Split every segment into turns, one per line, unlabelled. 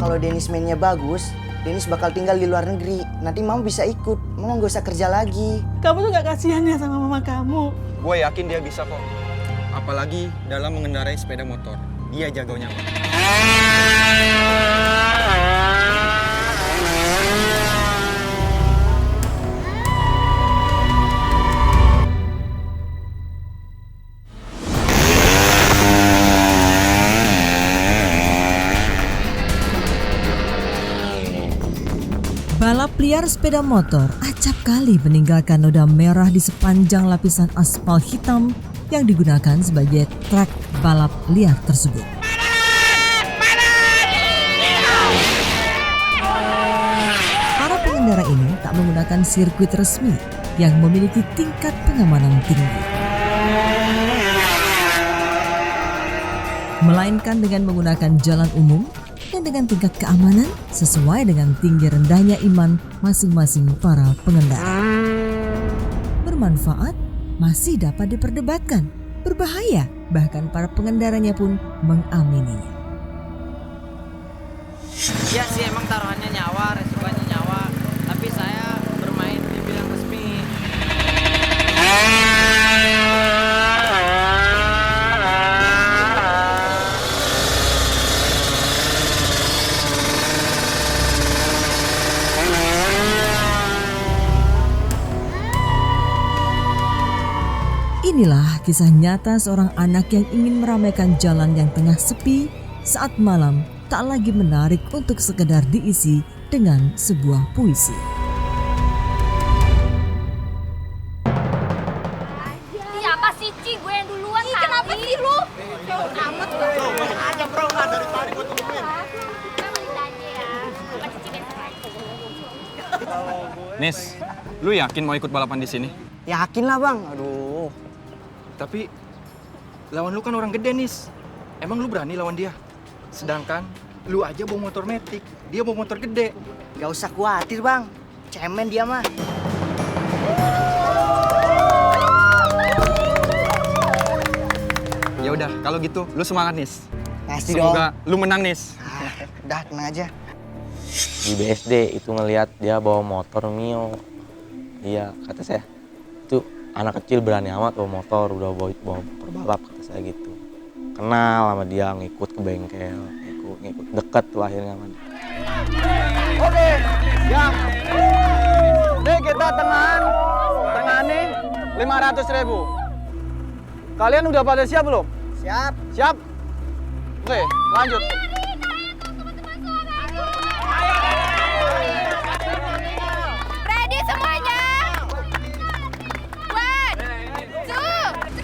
kalau Dennis mainnya bagus, Dennis bakal tinggal di luar negeri. Nanti Mama bisa ikut. Mama nggak usah kerja lagi.
Kamu tuh gak kasihan ya sama mama kamu.
Gue yakin dia bisa kok. Apalagi dalam mengendarai sepeda motor. Dia jagonya.
Balap liar sepeda motor acap kali meninggalkan noda merah di sepanjang lapisan aspal hitam yang digunakan sebagai trek balap liar tersebut. Para pengendara ini tak menggunakan sirkuit resmi yang memiliki tingkat pengamanan tinggi, melainkan dengan menggunakan jalan umum dan dengan tingkat keamanan sesuai dengan tinggi rendahnya iman masing-masing para pengendara. Bermanfaat masih dapat diperdebatkan, berbahaya bahkan para pengendaranya pun mengamininya.
Ya sih emang taruhannya nyawa, resikonya nyawa, tapi saya bermain di bidang resmi.
Inilah kisah nyata seorang anak yang ingin meramaikan jalan yang tengah sepi saat malam tak lagi menarik untuk sekedar diisi dengan sebuah puisi.
Iya apa sih Ci, gue yang duluan kali. Kenapa sih lu? Amat lu. Aja bro, nggak dari tadi gue tungguin. Kita balik aja ya. Bukan Cici besok aja.
Nis, lu yakin mau ikut balapan di sini?
Yakin lah bang. Aduh.
Tapi lawan lu kan orang gede, Nis. Emang lu berani lawan dia? Sedangkan lu aja bawa motor metik, dia bawa motor gede.
Gak usah khawatir bang. Cemen dia mah.
Ya udah, kalau gitu lu semangat, Nis.
Pasti dong.
Semoga lu menang, Nis.
Udah tenang aja.
Di BSD itu ngelihat dia bawa motor Mio. Iya, kata saya, itu anak kecil berani amat bawa motor, udah bawa perbalap, kata saya gitu. Kenal sama dia, ngikut ke bengkel, ngikut deket tuh akhirnya sama dia.
Oke, siap. Nih kita tenang nih 500.000. Kalian udah pada siap belum?
Siap.
Siap? Oke, lanjut.
Ready semuanya? 1, 2, 3.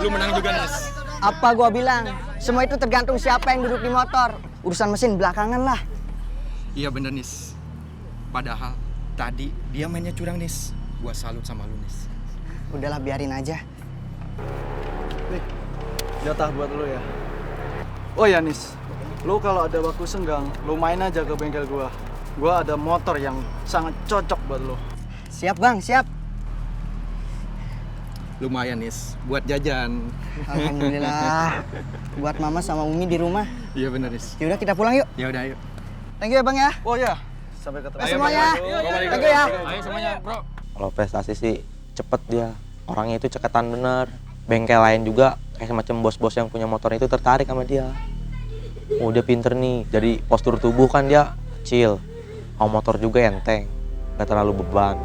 Lu menang juga, Nis.
Apa gua bilang? Semua itu tergantung siapa yang duduk di motor. Urusan mesin belakangan lah.
Iya bener, Nis. Padahal tadi dia mainnya curang, Nis. Gua salut sama lu, Nis.
Udahlah biarin aja.
Nih, jatah buat lu ya. Oh ya Nis, lu kalau ada waktu senggang, lu main aja ke bengkel gua. Gua ada motor yang sangat cocok buat lu.
Siap bang, siap.
Lumayan, Nis, buat jajan.
Alhamdulillah. Buat mama sama Umi di rumah.
Iya bener, Nis.
Yaudah kita pulang yuk.
Ya udah, ayo.
Thank you ya bang ya.
Oh ya, sampai ketemu.
Semuanya.
Thank
Thank you ya.
Ayo semuanya, bro.
Kalau prestasi sih cepet dia, orangnya itu ceketan bener. Bengkel lain juga kayak semacam bos-bos yang punya motor itu tertarik sama dia. Oh dia pinter nih, jadi postur tubuh kan dia kecil, mau motor juga enteng, gak terlalu beban.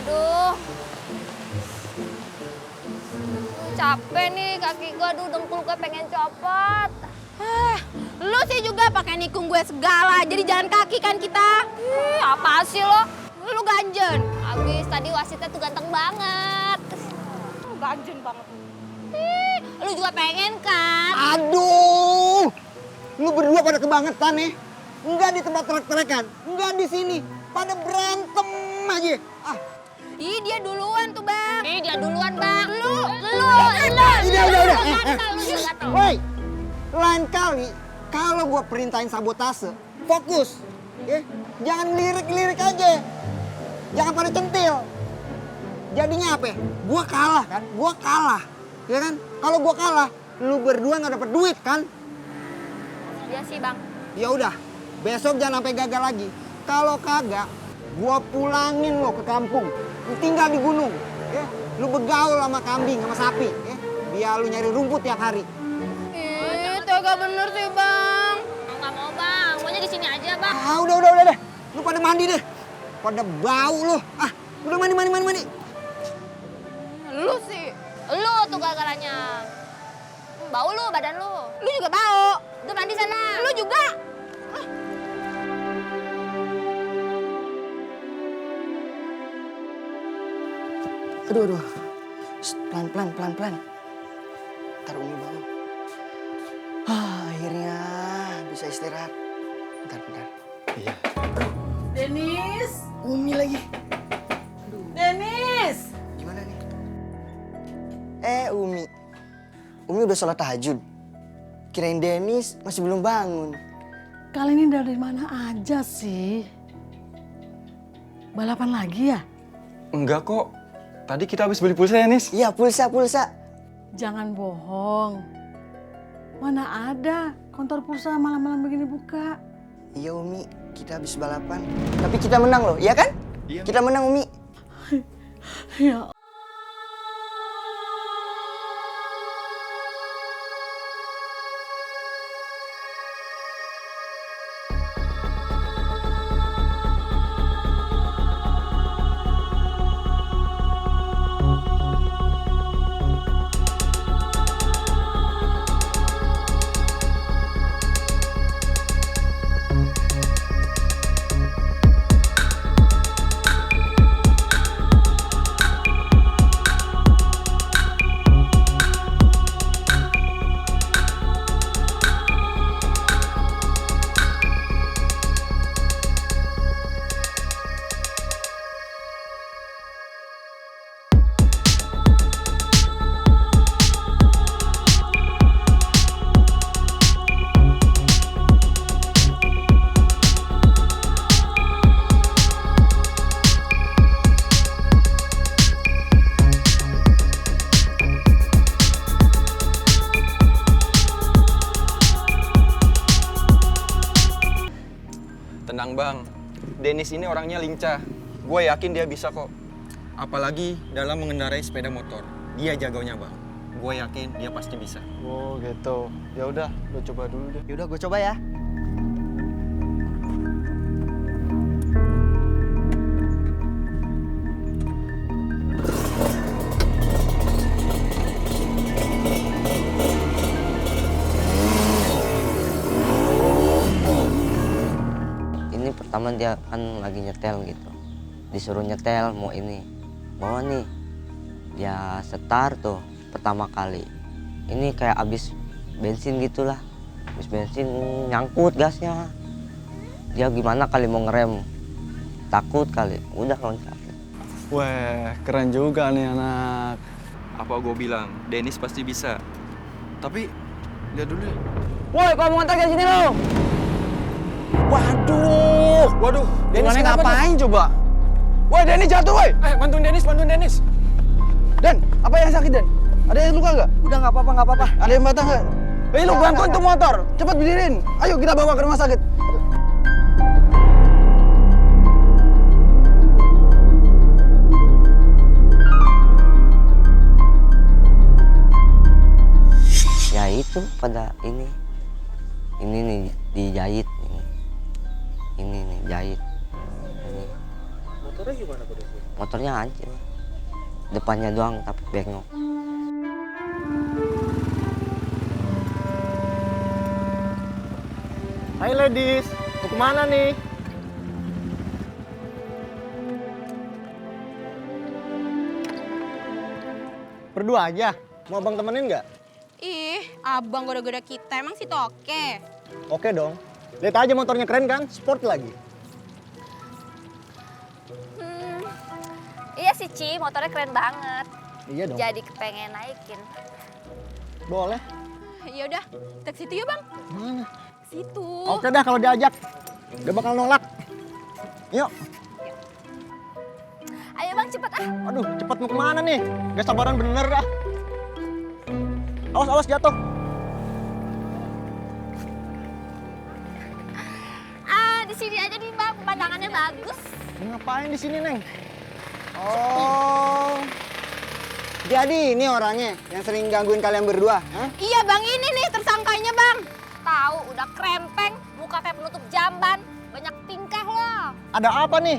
Aduh. Capek nih kaki gue, aduh dengkul gue pengen copot.
Lu sih juga pakai nikung gue segala, jadi jalan kaki kan kita.
Apa sih lo?
Lu ganjen.
Abis tadi wasitnya tuh ganteng banget.
Ganjen banget.
Lu juga pengen kan?
Aduh, lu berdua pada kebangetan nih. Enggak di tempat trek-trekan, enggak di sini. Pada berantem aja. Ah,
Ih, dia duluan tuh, Bang.
Dia duluan bang.
Lu.
udah.
Lu juga gatel.
Woi, lain kali kalau gua perintahin sabotase, fokus. Ya, jangan lirik-lirik aja. Jangan pada centil. Jadinya apa? Gua kalah kan? Gua kalah. Ya kan? Kalau gua kalah, lu berdua nggak dapet duit kan?
Iya sih bang.
Ya udah, besok jangan sampai gagal lagi. Kalau kagak, gua pulangin lo ke kampung. Lu tinggal di gunung, ya. Lu begaul sama kambing, sama sapi, ya. Biar lu nyari rumput tiap hari.
Ih, tega bener sih, Bang.
Nggak mau bang, maunya di sini aja bang.
Ah, udah deh. Lu pada mandi deh. Pada bau lu. Ah, udah mandi.
Lu sih.
Lu tuh gara-garanya. Bau lu badan lu.
Lu juga bau.
Udah mandi sana.
Lu juga.
Aduh. Shh, pelan-pelan. Ntar Umi bangun. Akhirnya bisa istirahat. Bentar.
Iya.
Denis!
Umi lagi.
Denis!
Gimana nih? Umi. Umi udah sholat tahajud. Kirain Denis masih belum bangun.
Kalian ini dari mana aja sih? Balapan lagi ya?
Enggak kok. Tadi kita habis beli pulsa ya, Nis?
Iya, pulsa.
Jangan bohong. Mana ada kontor pulsa malam-malam begini buka?
Iya, Umi. Kita habis balapan. Tapi kita menang loh, iya kan?
Iya.
Kita menang, Umi.
Ya.
Tenang bang, Denis ini orangnya lincah. Gue yakin dia bisa kok. Apalagi dalam mengendarai sepeda motor. Dia jagonya bang. Gue yakin dia pasti bisa.
Oh gitu. Ya udah, lu coba dulu deh.
Yaudah, gue coba ya.
Ini pertama dia kan lagi nyetel gitu, disuruh nyetel mau ini bawa nih, dia setar tuh pertama kali. Ini kayak abis bensin gitulah, abis bensin nyangkut gasnya. Dia gimana kali mau ngerem, takut kali, udah loncat.
Wah, keren juga nih anak.
Apa gue bilang, Denis pasti bisa. Tapi, lihat dulu deh.
Woi, kamu mau ngantar ke sini lo?
Waduh, Denis
Gimana,
ngapain coba? Woi, Denis jatuh, woi.
Bantuin Denis.
Den, apa yang sakit, Den? Ada yang luka nggak?
Udah nggak apa-apa.
Ada yang patah nggak? Lu bantuin tuh motor. Cepet berdiriin. Ayo kita bawa ke rumah sakit.
Ya itu pada ini nih dijahit ini nih jahit ini.
Motornya gimana kondisinya?
Motornya hancur, depannya doang tapi bengok.
Hai ladies, mau kemana nih? Berdua aja? Mau abang temenin nggak?
Ih, abang goda-goda kita emang situ oke.
Oke dong. Lihat aja motornya keren kan? Sport lagi.
Iya sih Ci, motornya keren banget.
Iya dong.
Jadi kepengen naikin.
Boleh.
Ya udah, kita ke situ yuk bang.
Mana?
Situ.
Oke dah kalau diajak. Gak bakal nolak. Yuk.
Ayo bang cepet ah.
Aduh, cepet mau kemana nih? Gak sabaran bener dah. Awas, awas jatuh.
Di sini aja nih bang, pemandangannya bagus.
Ngapain di sini, Neng? Oh.
Jadi ini orangnya yang sering gangguin kalian berdua, hah?
Iya bang, ini nih tersangkanya bang.
Tahu udah krempeng, muka kayak penutup jamban, banyak tingkah loh.
Ada apa nih?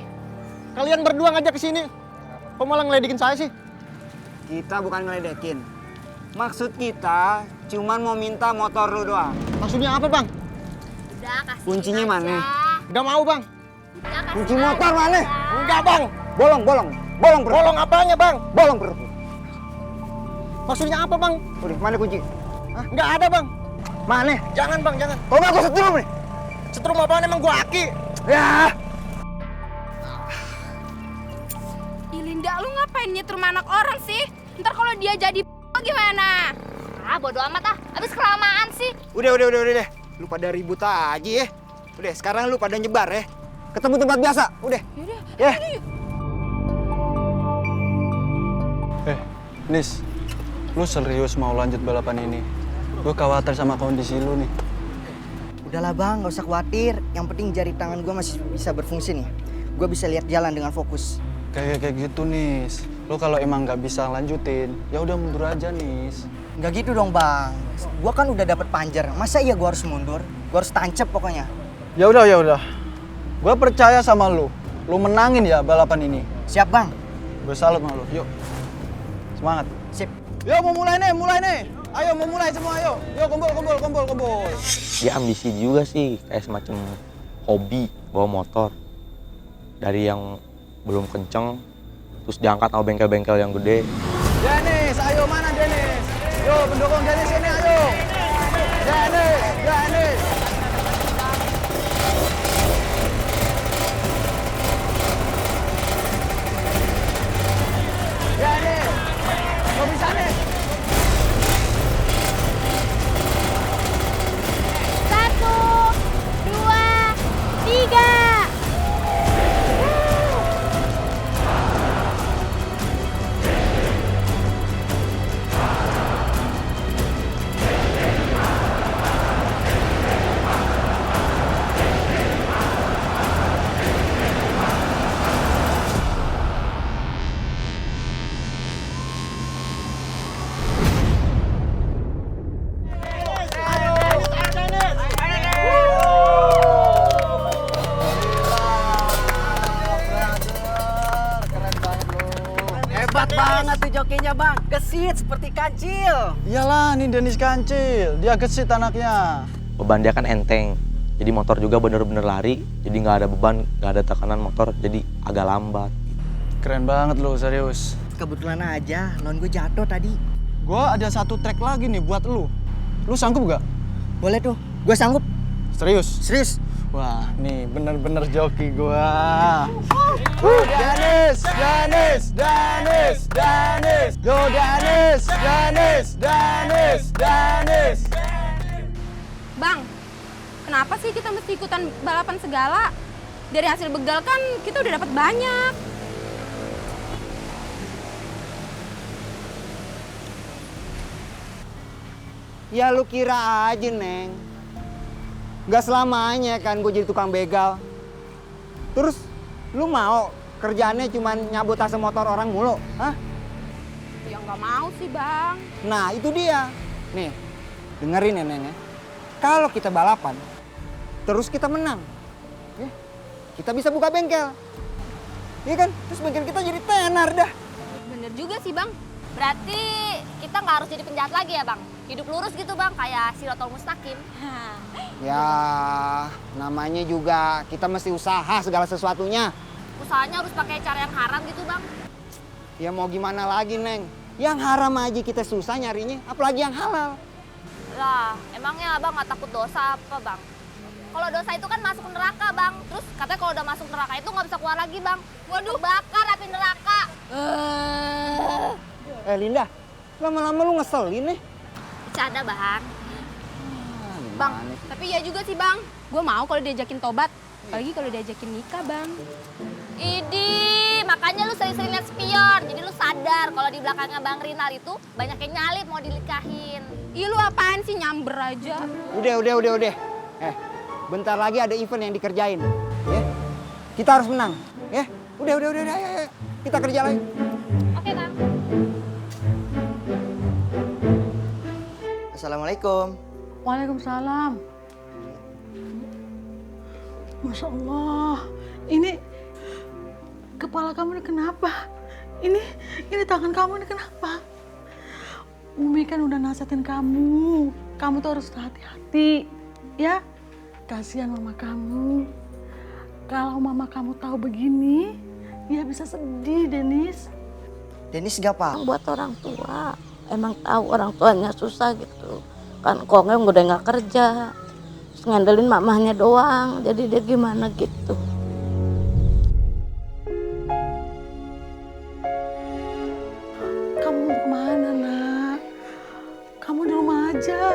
Kalian berdua ngajak ke sini. Kok malah ngeledekin saya sih?
Kita bukan ngeledekin. Maksud kita cuman mau minta motor lu doang.
Maksudnya apa, Bang?
Udah kasih
Kuncinya mana?
Gak mau, Bang.
Udah kasih
Kunci motor mana?
Enggak, Bang.
Bolong perut.
Bolong apanya, Bang?
Bolong perut.
Maksudnya apa, Bang?
Udah, mana kunci?
Hah? Nggak ada, Bang.
Mana?
Jangan, Bang, jangan.
Kau nggak gua setrum nih?
Setrum apaan emang gua aki?
Ya.
Ih Linda, lu ngapain nyetrum anak orang sih? Ntar kalau dia jadi gimana?
Ah bodo amat ah, habis kelamaan sih.
Udah deh. Lu pada ribut aja ya. Udah, sekarang lu pada nyebar ya. Ketemu tempat biasa, udah.
Yaudah,
Ya.
Nis, lu serius mau lanjut balapan ini? Gue khawatir sama kondisi lu nih.
Udahlah bang, nggak usah khawatir. Yang penting jari tangan gue masih bisa berfungsi nih. Gue bisa lihat jalan dengan fokus.
Kayak gitu, Nis. Lu kalau emang nggak bisa lanjutin, ya udah mundur aja, Nis.
Nggak gitu dong bang. Gue kan udah dapet panjer. Masa iya gue harus mundur? Gue harus tancap pokoknya.
Ya udah. Gue percaya sama lu. Lu menangin ya balapan ini.
Siap bang.
Gue salut sama lu. Yuk. Semangat.
Sip.
Yuk mau mulai nih. Ayo mau mulai semua, ayo. Yuk kumpul.
Dia ambisi juga sih, kayak semacam hobi bawa motor. Dari yang belum kenceng, terus diangkat sama bengkel-bengkel yang gede.
Dennis, ayo mana Dennis? Yo pendukung Dennis ini ayo. Dennis. Kau bisa nih.
1, 2, 3.
Hebat banget tuh jokinya bang. Gesit seperti kancil.
Iyalah, ini Dennis Kancil. Dia gesit anaknya.
Beban dia kan enteng, jadi motor juga bener-bener lari, jadi nggak ada beban, nggak ada tekanan motor, jadi agak lambat.
Keren banget lu, serius.
Kebetulan aja, non gue jatuh tadi.
Gua ada satu track lagi nih buat lu. Lu sanggup gak?
Boleh tuh, gue sanggup.
Serius?
Serius.
Wah, nih bener-bener joki gua. Dennis. Yo Dennis.
Bang, kenapa sih kita mesti ikutan balapan segala? Dari hasil begal kan kita udah dapat banyak.
Ya lu kira aja, Neng. Gak selamanya kan gue jadi tukang begal. Terus lu mau kerjaannya cuma nyabut tas motor orang mulu? Hah?
Ya nggak mau sih Bang.
Nah itu dia. Nih, dengerin ya Neng ya. Kalau kita balapan, terus kita menang. Ya, kita bisa buka bengkel. Iya kan? Terus bengkel kita jadi tenar dah.
Bener juga sih Bang. Berarti kita nggak harus jadi penjahat lagi ya Bang? Hidup lurus gitu Bang, kayak Siratal Mustaqim.
Ya, namanya juga kita mesti usaha segala sesuatunya.
Usahanya harus pakai cara yang haram gitu Bang.
Ya mau gimana lagi, Neng? Yang haram aja kita susah nyarinya, apalagi yang halal.
Lah, emangnya Abang nggak takut dosa apa Bang? Kalau dosa itu kan masuk neraka Bang. Terus katanya kalau udah masuk neraka itu nggak bisa keluar lagi Bang. Waduh, bakar api neraka.
Linda, lama-lama lu ngeselin nih.
Bercanda Bang.
Bang, tapi ya juga sih Bang. Gue mau kalau diajakin tobat. Apalagi kalau diajakin nikah Bang.
Idi, makanya lu sering-sering liat spion. Jadi lu sadar kalau di belakangnya Bang Rinal itu banyak yang nyalip mau dinikahin.
Ih lu apaan sih nyamber aja.
Udah. Bentar lagi ada event yang dikerjain. Ya. Kita harus menang. Ya. Udah. Ayo. Kita kerja lagi.
Oke Bang.
Assalamualaikum.
Waalaikumsalam. Masya Allah, ini kepala kamu ini kenapa? Ini tangan kamu ini kenapa? Umi kan udah nasihatin kamu tuh harus hati-hati, ya. Kasihan mama kamu. Kalau mama kamu tahu begini, dia bisa sedih, Denis.
Denis gak apa?
Buat orang tua, emang tahu orang tuanya susah gitu. Kan Kongnya udah nggak kerja, terus ngandelin mamahnya doang, jadi dia gimana gitu.
Kamu mau kemana nak? Kamu di rumah aja.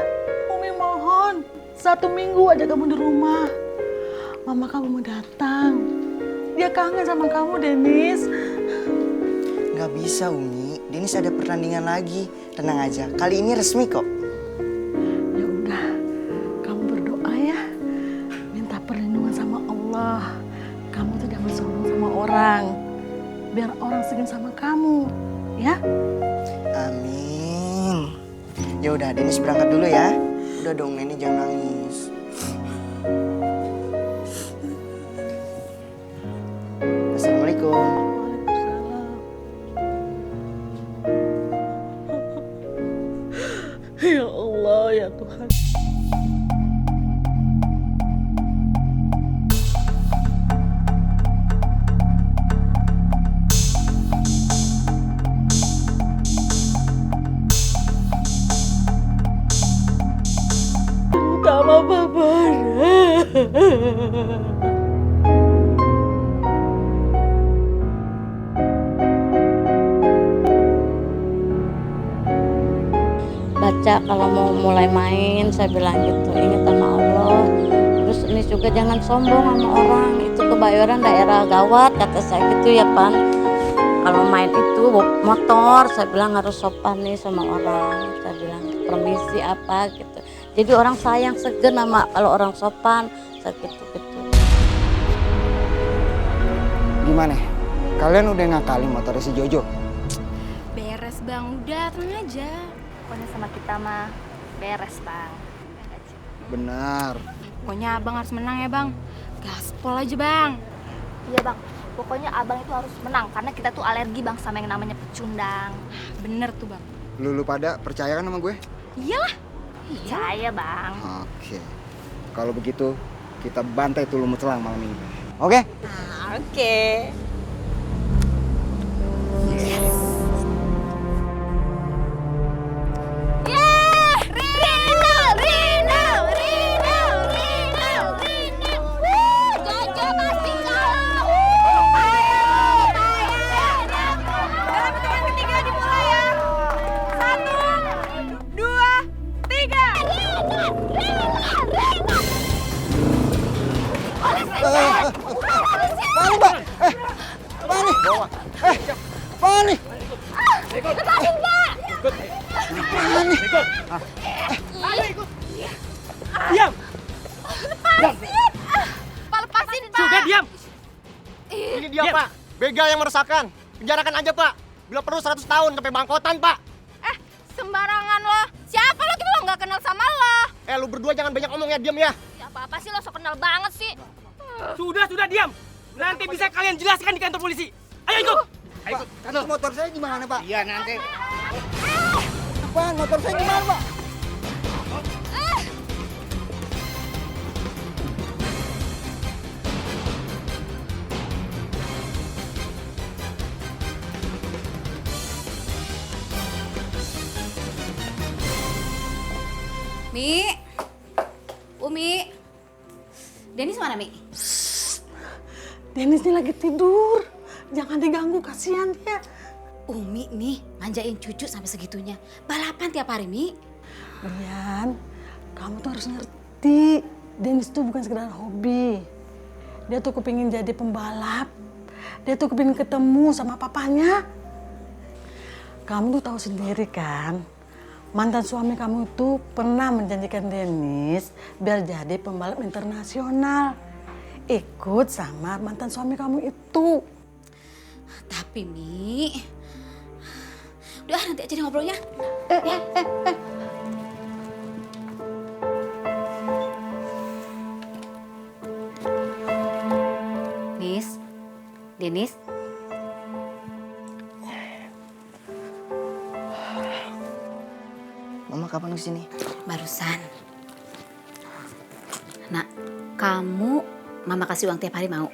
Umi mohon, 1 minggu aja kamu di rumah. Mama kamu mau datang. Dia kangen sama kamu, Denis.
Gak bisa Umi, Denis ada pertandingan lagi. Tenang aja, kali ini resmi kok.
Ya udah, kamu berdoa ya. Minta perlindungan sama Allah. Kamu tuh jangan sombong sama orang. Biar orang segini sama kamu, ya.
Amin. Ya udah, Denis berangkat dulu ya. Udah dong, Neni jangan nangis. Assalamualaikum.
Ya Allah, ya Tuhan. Terutama Papa.
Baca kalau mau mulai main, saya bilang gitu, ingat sama Allah. Terus ini juga jangan sombong sama orang, itu Kebayoran daerah gawat, kata saya gitu ya Pan. Kalau main itu motor, saya bilang harus sopan nih sama orang. Saya bilang permisi apa gitu. Jadi orang sayang segen sama kalau orang sopan, saya gitu-gitu.
Gimana? Kalian udah ngakalin motornya si Jojo?
Beres Bang, udah tenang aja.
Pokoknya sama kita mah beres Bang.
Benar.
Pokoknya Abang harus menang ya Bang. Gaspol aja Bang.
Iya Bang, pokoknya Abang itu harus menang. Karena kita tuh alergi Bang sama yang namanya pecundang.
Bener tuh Bang.
Lu pada percaya kan sama gue?
Iyalah.
Percaya Bang.
Oke. Kalau begitu, kita bantai tuh lumut selang malam ini. Oke?
Oke.
Pani!
Lepasin Pak!
Pani!
Lepasin! Pak, lepasin, Pak!
Sudah, diam!
Ini dia, Pak. Begal yang meresahkan. Penjarakan aja, Pak. Bila perlu 100 tahun sampai bangkotan, Pak.
Sembarangan lo. Siapa lo? Kita lo nggak kenal sama lo.
Lu berdua jangan banyak ngomong ya, diam ya.
Ya apa-apa sih lo so kenal banget sih.
Sudah, diam! Nanti bisa kalian jelaskan di kantor polisi. Ayo ikut!
Ayo ikut. Kantor motor saya gimana, Pak?
Iya, nanti.
Apaan? Motor saya gimana, Pak?
Mi, Umi, Denis mana Mi?
Denis ini lagi tidur. Jangan diganggu, kasihan dia.
Umi nih manjain cucu sampai segitunya. Balapan tiap hari Mi.
Brian, kamu tuh harus ngerti. Denis tuh bukan sekedar hobi. Dia tuh kepingin jadi pembalap. Dia tuh kepingin ketemu sama papanya. Kamu tuh tahu sendiri kan, mantan suami kamu itu pernah menjanjikan Denis biar jadi pembalap internasional. Ikut sama mantan suami kamu itu.
Tapi Mi, udah nanti aja deh ngobrolnya. Nis, Denis.
Mama kapan kesini?
Barusan. Nak, kamu Mama kasih uang tiap hari mau.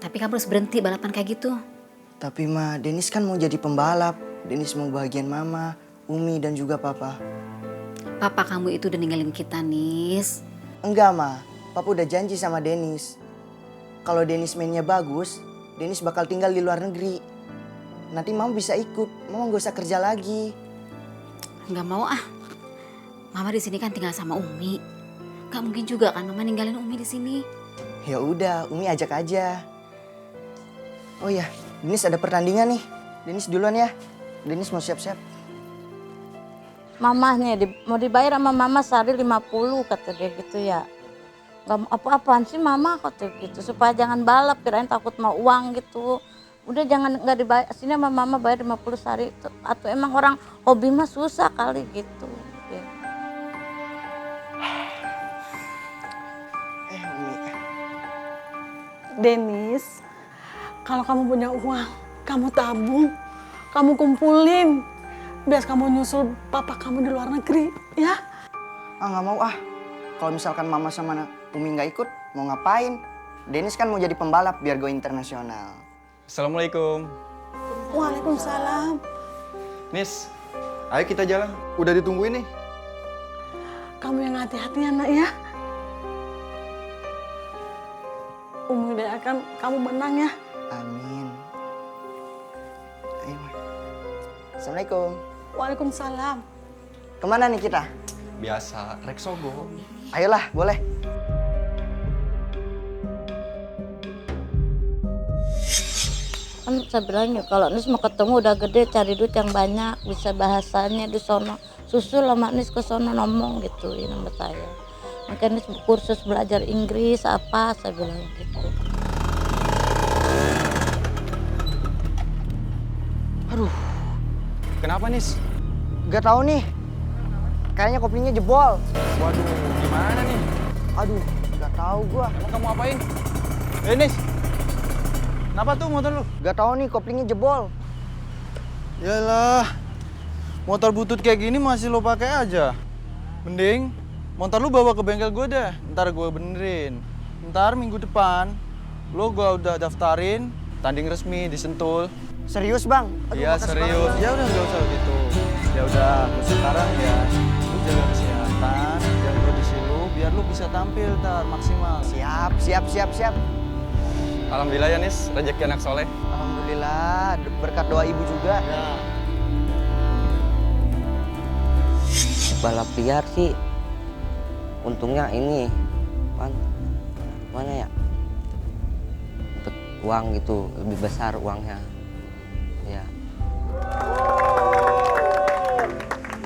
Tapi kamu harus berhenti balapan kayak gitu.
Tapi Ma, Denis kan mau jadi pembalap. Denis mau bahagian Mama, Umi dan juga Papa.
Papa kamu itu udah ninggalin kita, Nis.
Enggak Ma, Papa udah janji sama Denis. Kalau Denis mainnya bagus, Denis bakal tinggal di luar negeri. Nanti Mama bisa ikut, Mama gak usah kerja lagi.
Nggak mau ah. Mama di sini kan tinggal sama Umi. Nggak mungkin juga kan Mama ninggalin Umi di sini.
Ya udah, Umi ajak aja. Oh ya, Denis ada pertandingan nih. Denis duluan ya. Denis mau siap-siap.
Mamahnya mau dibayar sama mama sehari 50 kata dia gitu ya. Gak apa-apaan sih mama kata gitu. Supaya jangan balap, kirain takut mau uang gitu. Udah jangan nggak dibayar, sini sama mama bayar 50 sehari. Atau emang orang hobi mah susah kali gitu. Ya.
Denis, kalau kamu punya uang, kamu tabung, kamu kumpulin. Biar kamu nyusul papa kamu di luar negeri, ya?
Nggak mau ah. Kalau misalkan Mama sama Umi nggak ikut, mau ngapain? Denis kan mau jadi pembalap biar go internasional.
Assalamualaikum.
Waalaikumsalam.
Nis, ayo kita jalan. Udah ditungguin nih.
Kamu yang hati-hati ya nak ya. Umi doakan kamu menang ya.
Amin. Ayo, Ma. Assalamualaikum.
Waalaikumsalam.
Kemana nih kita?
Biasa, Reksogo.
Ayolah, boleh.
Kan saya bilang ya kalau Nis mau ketemu udah gede cari duit yang banyak, bisa bahasanya di sono. Susul sama Nis ke sono ngomong gitu ya nama saya. Makanya Nis kursus belajar Inggris apa saya bilang gitu.
Aduh.
Kenapa, Nis?
Gak tahu nih. Kayaknya koplingnya jebol.
Waduh, gimana nih?
Aduh, gak tahu gua.
Emang kamu apain? Nis, kenapa tuh motor lu?
Gak tahu nih, koplingnya jebol.
Yalah, motor butut kayak gini masih lo pakai aja. Mending motor lu bawa ke bengkel gue deh, ntar gue benerin. Ntar minggu depan, lo gue udah daftarin, tanding resmi di Sentul.
Serius bang?
Iya serius. Ya udah nggak usah gitu. Ya udah, sekarang ya lu jaga kesehatan, jaga kondisi lu, biar lu bisa tampil ntar maksimal.
Siap.
Alhamdulillah ya, Nis, rezeki anak soleh.
Alhamdulillah, berkat doa ibu juga.
Ya.
Balap liar sih, untungnya ini, mana ya? Dapat uang gitu, lebih besar uangnya. Ya.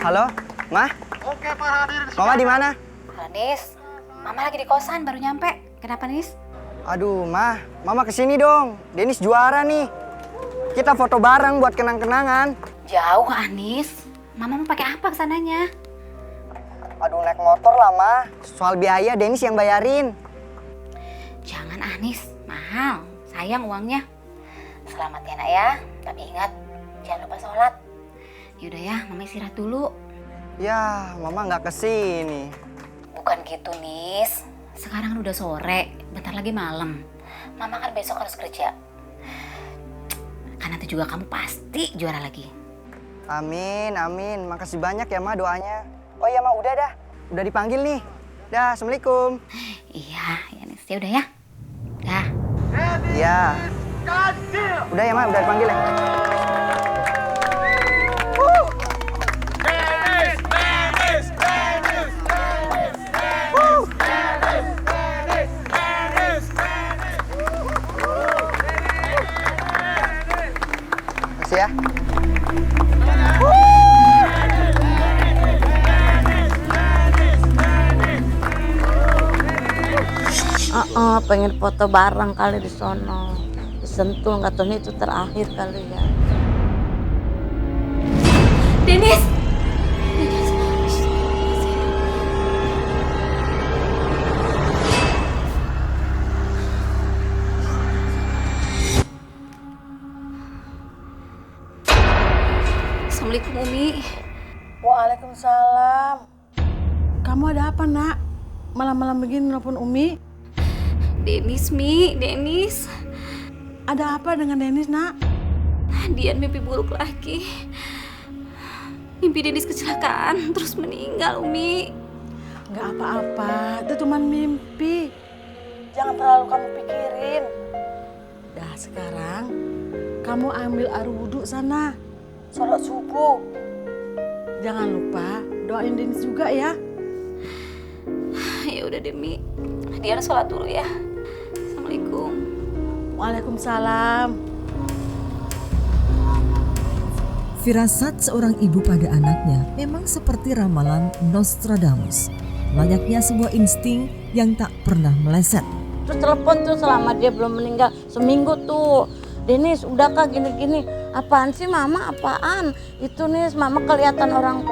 Halo, Ma?
Oke, para hadirin
Mama di mana?
Nis, Mama lagi di kosan, baru nyampe. Kenapa, Nis?
Aduh, Mama kesini dong. Denis juara nih. Kita foto bareng buat kenang-kenangan.
Jauh, Anis. Mama mau pakai apa kesananya?
Aduh, naik motor lah, Ma. Soal biaya Denis yang bayarin.
Jangan, Anis. Mahal. Sayang uangnya. Selamat ya, Nak ya. Tapi ingat, jangan lupa sholat. Yaudah ya, Mama istirahat dulu.
Ya, Mama nggak kesini.
Bukan gitu, Nis. Sekarang kan udah sore, bentar lagi malam. Mama kan besok harus kerja. Kan nanti juga kamu pasti juara lagi.
Amin, amin. Makasih banyak ya, Ma, doanya. Oh iya, Ma, udah dah. Udah dipanggil nih. Dah, Assalamualaikum.
Iya, ya Nis. Ya udah ya. Dah.
Iya. Udah ya, Ma, udah dipanggil ya. Makasih ya.
Pengen foto bareng kali di sono. Disentul nggak tahu itu terakhir kali ya.
Denis! Assalamualaikum, Umi.
Waalaikumsalam. Kamu ada apa, Nak? Malam-malam begini nelfon Umi?
Denis, Mi. Denis.
Ada apa dengan Denis, Nak?
Dian mimpi buruk lagi. Mimpi Denis kecelakaan, terus meninggal, Umi.
Gak apa-apa, itu cuma mimpi. Jangan terlalu kamu pikirin. Dah sekarang, kamu ambil air wudhu sana. Sholat subuh. Jangan lupa doain Denis juga ya.
Ya udah deh, Mi. Dian sholat dulu ya. Assalamualaikum.
Waalaikumsalam.
Firasat seorang ibu pada anaknya memang seperti ramalan Nostradamus. Layaknya sebuah insting yang tak pernah meleset.
Terus telepon tuh selama dia belum meninggal seminggu tuh. Denis, udah kah gini-gini? Apaan sih Mama, apaan? Itu nih Mama kelihatan orang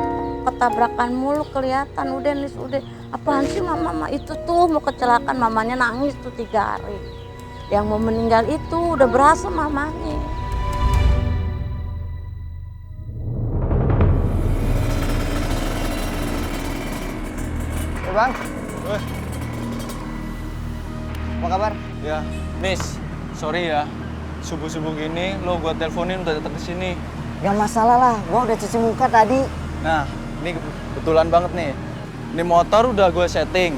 ketabrakan mulu kelihatan. Udah Nis, udah. Apaan sih Mama, itu tuh mau kecelakaan, mamanya nangis tuh 3 hari. Yang mau meninggal itu udah berasa mamanya.
Bang. Apa kabar?
Ya, Nis, sorry ya. Subuh-subuh gini lo gua teleponin udah datang ke sini.
Gak masalah lah, gua udah cuci muka tadi.
Nah, ini kebetulan banget nih. Ini motor udah gue setting.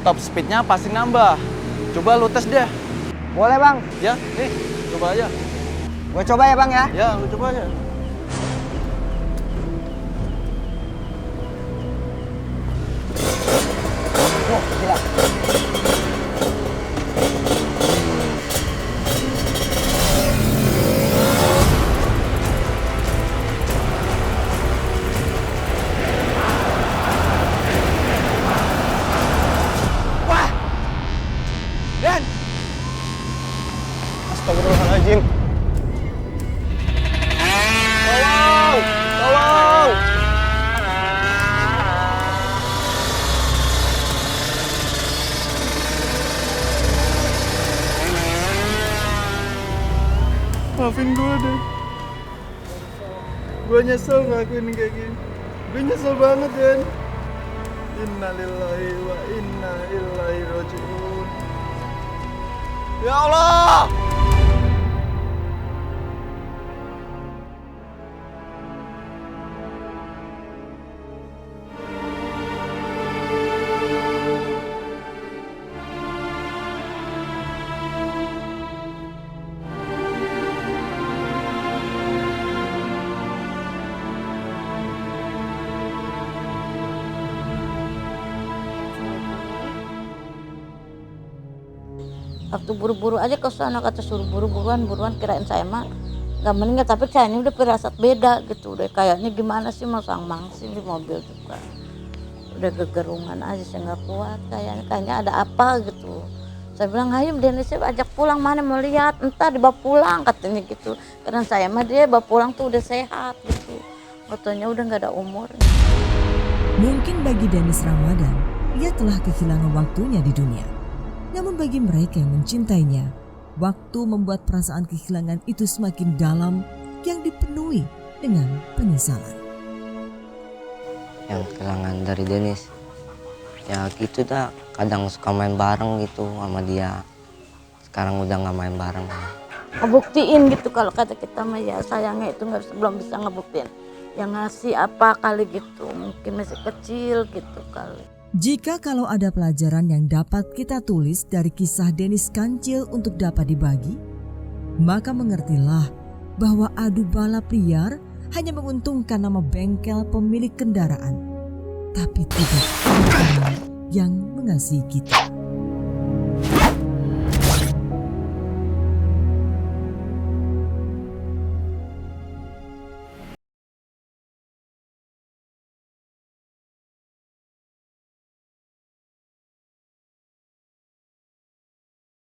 Top speednya pasti nambah. Coba lu tes deh.
Boleh, Bang.
Ya, nih, coba aja.
Gue coba ya, Bang ya?
Ya, lu coba aja.
Oh, gila.
Astagfirullahaladzim. Tolong! Tolong!
Maafin gue deh. Gue nyesel ngelakuin kayak gini. Gue nyesel banget, Den. Innalillahi wa inna ilaihi raji'un. Ya Allah!
Waktu buru-buru aja ke sana kata suruh buruan kirain saya mah nggak meninggal, tapi kayaknya udah firasat beda gitu deh, kayaknya gimana sih masang mangsi di mobil juga. Udah gegerungan aja, saya nggak kuat kayaknya ada apa gitu. Saya bilang, ayo Denis ajak pulang, mana mau lihat, entar dibawa pulang katanya gitu. Karena saya mah dia bawa pulang tuh udah sehat gitu. Fotonya udah nggak ada umur.
Mungkin bagi Denis Ramadan, ia telah kehilangan waktunya di dunia. Namun bagi mereka yang mencintainya, waktu membuat perasaan kehilangan itu semakin dalam yang dipenuhi dengan penyesalan.
Yang kehilangan dari Denis, ya gitu dah. Kadang suka main bareng gitu sama dia. Sekarang udah nggak main bareng.
Ngebuktiin gitu kalau kata kita mah ya sayangnya itu belum bisa ngebuktiin. Yang ngasih apa kali gitu, mungkin masih kecil gitu kali.
Jika kalau ada pelajaran yang dapat kita tulis dari kisah Denis Kancil untuk dapat dibagi, maka mengertilah bahwa adu balap liar hanya menguntungkan nama bengkel pemilik kendaraan, tapi tidak orang yang mengasihi kita.